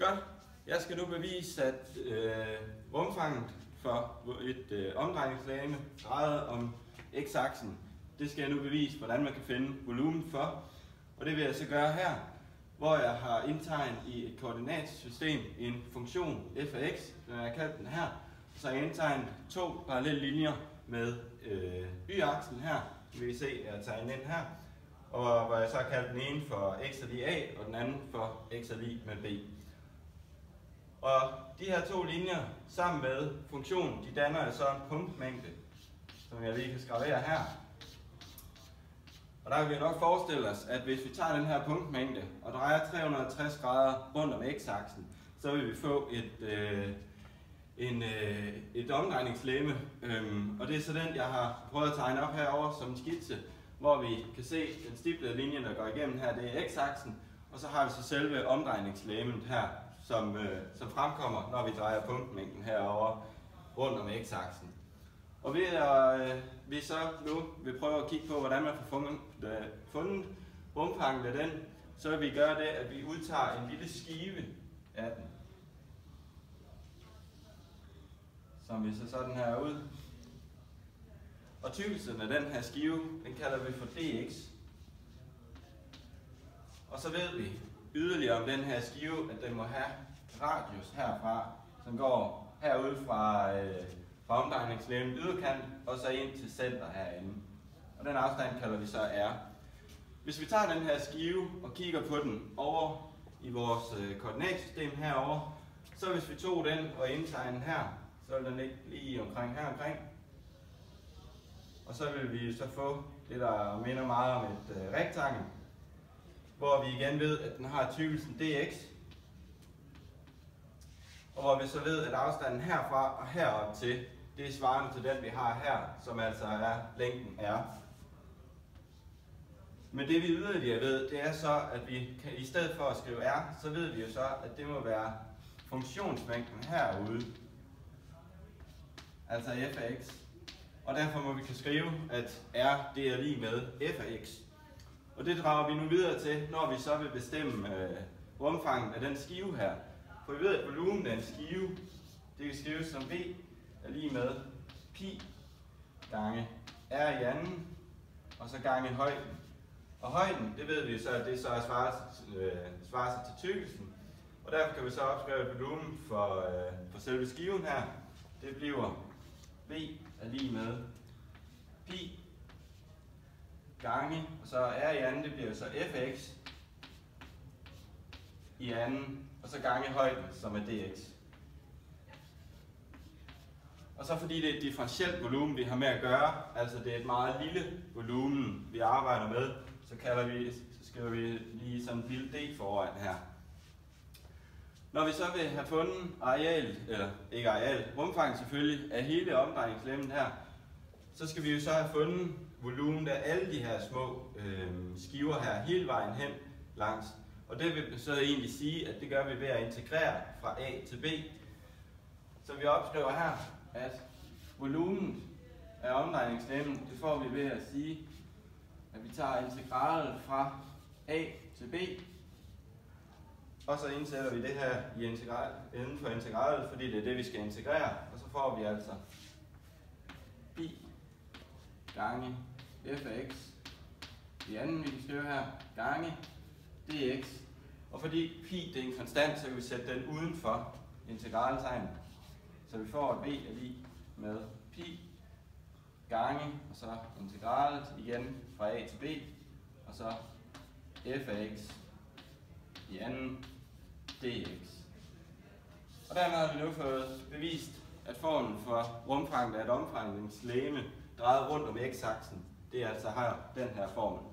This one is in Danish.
Godt. Jeg skal nu bevise, at rumfanget for et omdrejningslegeme drejet om x-aksen, det skal jeg nu bevise, hvordan man kan finde volumen for. Og det vil jeg så gøre her, hvor jeg har indtegnet i et koordinatsystem en funktion f af x, den har jeg kaldt den her. Så har jeg indtegnet to parallelle linjer med y-aksen her, vil I se, at jeg har tegnet ind her. Og hvor jeg så har kaldt den ene for x er lig a, og den anden for x er lig med b. Og de her to linjer sammen med funktionen, de danner så en punktmængde, som jeg lige kan skravere her. Og der kan vi nok forestille os, at hvis vi tager den her punktmængde og drejer 360 grader rundt om x-aksen, så vil vi få et omdrejningslegeme. Og det er så den, jeg har prøvet at tegne op herover som en skitse, hvor vi kan se den stiplede linje, der går igennem her, det er x-aksen, og så har vi så selve omdrejningslegemet her, som fremkommer, når vi drejer punktmængden herover rundt om x-aksen. Og ved at vi så nu vil prøve at kigge på, hvordan man får fundet rumfanget af den, så vil vi gøre det, at vi udtager en lille skive af den, som vi så sådan her ud. Og tykkelsen af den her skive, den kalder vi for dx. Og så ved vi yderligere om den her skive, at den må have radius herfra, som går herude fra omdrejningslegemet yderkant, og så ind til center herinde. Og den afstand kalder vi så r. Hvis vi tager den her skive og kigger på den over i vores koordinatsystem herover, så hvis vi tog den og indtegner den her, så vil den ligge lige omkring her omkring. Og så vil vi så få det, der minder meget om et rektangel, hvor vi igen ved, at den har tykkelsen dx. Og hvor vi så ved, at afstanden herfra og herop til, det er svarende til den, vi har her, som altså er længden r. Men det vi yderligere ved, det er så, at vi kan, i stedet for at skrive r, så ved vi jo så, at det må være funktionsmængden herude, altså f af x. Og derfor må vi kan skrive, at r det er lig med f af x. Og det drager vi nu videre til, når vi så vil bestemme rumfanget af den skive her. For vi ved, at volumen af en skive, det kan skrives som v er lig med pi gange r i anden, og så gange højden. Og højden, det ved vi så, at det så svarer sig til tykkelsen. Og derfor kan vi så opskrive volumen for selve skiven her. Det bliver v er lig med pi gange, og så r i anden, det bliver så f af x i anden, og så gange højden, som er dx. Og så fordi det er et differentielt volumen, vi har med at gøre, altså det er et meget lille volumen, vi arbejder med, så skriver vi lige sådan en lille d foran her. Når vi så vil have fundet areal, eller ikke areal, rumfanget selvfølgelig, af hele omdrejningslegemet her, så skal vi jo så have fundet volumen af alle de her små skiver her, hele vejen hen langs. Og det vil så egentlig sige, at det gør vi ved at integrere fra a til b. Så vi opskriver her, at volumen af omdrejningslegemet, det får vi ved at sige, at vi tager integralet fra a til b, og så indsætter vi det her inden for integralet, fordi det er det, vi skal integrere, og så får vi altså pi gange f af x i anden, vi kan skrive her, gange dx. Og fordi pi det er en konstant, så kan vi sætte den uden for integraltegnet. Så vi får at v er lig med pi gange, og så integralet igen fra a til b, og så f af x i anden dx. Og dermed har vi nu fået bevist, at formlen for rumfanget af et omdrejningslegeme drejet rundt om x-aksen, det er altså her, den her formel.